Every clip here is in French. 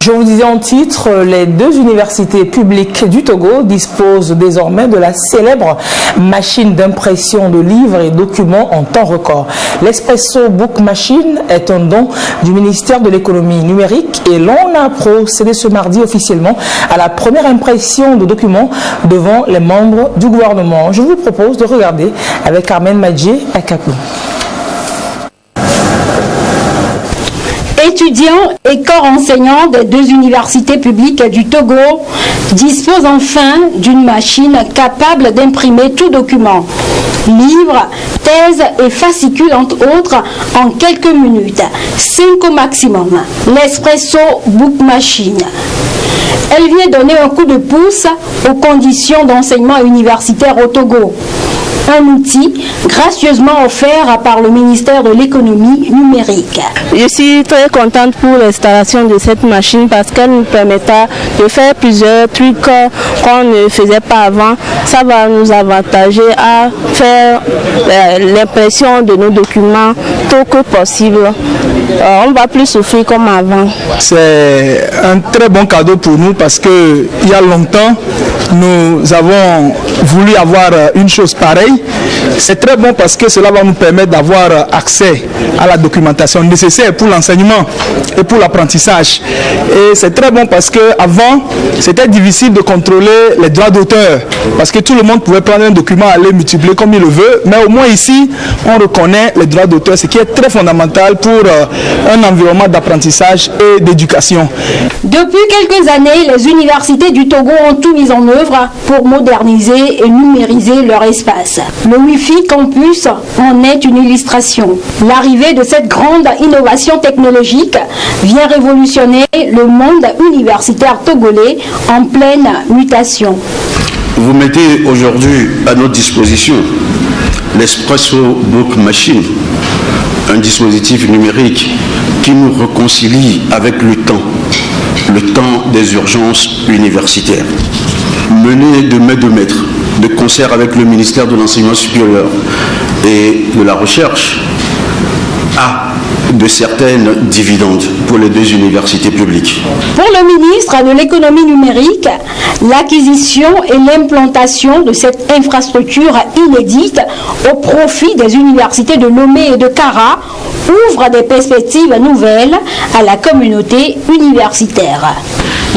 Je vous disais en titre, les deux universités publiques du Togo disposent désormais de la célèbre machine d'impression de livres et documents en temps record. L'Expresso Book Machine est un don du ministère de l'économie numérique et l'on a procédé ce mardi officiellement à la première impression de documents devant les membres du gouvernement. Je vous propose de regarder avec Carmen Madjé à Capou. Étudiants et corps enseignants des deux universités publiques du Togo disposent enfin d'une machine capable d'imprimer tout document, livres, thèses et fascicules entre autres en quelques minutes, 5 au maximum. L'Expresso Book Machine. Elle vient donner un coup de pouce aux conditions d'enseignement universitaire au Togo. Un outil gracieusement offert par le ministère de l'économie numérique. Je suis très contente pour l'installation de cette machine parce qu'elle nous permettra de faire plusieurs trucs qu'on ne faisait pas avant. Ça va nous avantager à faire l'impression de nos documents tôt que possible. On ne va plus souffrir comme avant. C'est un très bon cadeau pour nous parce qu'il y a longtemps, nous avons voulu avoir une chose pareille. C'est très bon parce que cela va nous permettre d'avoir accès à la documentation nécessaire pour l'enseignement et pour l'apprentissage. Et c'est très bon parce qu'avant, c'était difficile de contrôler les droits d'auteur parce que tout le monde pouvait prendre un document et aller multiplier comme il le veut. Mais au moins ici, on reconnaît les droits d'auteur, ce qui est très fondamental pour un environnement d'apprentissage et d'éducation. Depuis quelques années, les universités du Togo ont tout mis en œuvre pour moderniser et numériser leur espace. Le Wi-Fi Campus en est une illustration. L'arrivée de cette grande innovation technologique vient révolutionner le monde universitaire togolais en pleine mutation. Vous mettez aujourd'hui à notre disposition l'Expresso Book Machine, un dispositif numérique qui nous réconcilie avec le temps des urgences universitaires. Mené de main de maître, de concert avec le ministère de l'Enseignement supérieur et de la Recherche, a de certaines dividendes pour les deux universités publiques. Pour le ministre de l'économie numérique, l'acquisition et l'implantation de cette infrastructure inédite au profit des universités de Lomé et de Kara ouvre des perspectives nouvelles à la communauté universitaire.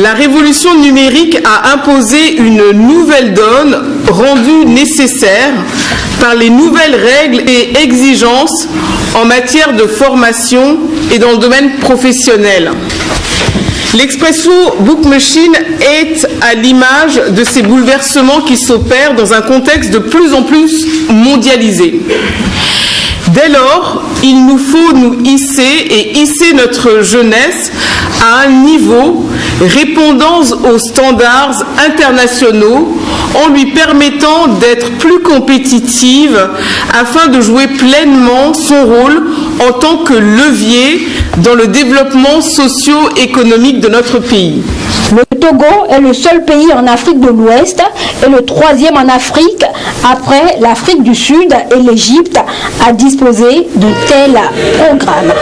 La révolution numérique a imposé une nouvelle donne rendue nécessaire par les nouvelles règles et exigences en matière de formation et dans le domaine professionnel. L'Expresso Book Machine est à l'image de ces bouleversements qui s'opèrent dans un contexte de plus en plus mondialisé. Dès lors, il nous faut nous hisser et hisser notre jeunesse à un niveau répondant aux standards internationaux en lui permettant d'être plus compétitive afin de jouer pleinement son rôle en tant que levier dans le développement socio-économique de notre pays. Le Togo est le seul pays en Afrique de l'Ouest et le troisième en Afrique après l'Afrique du Sud et l'Égypte à disposer de tels programmes.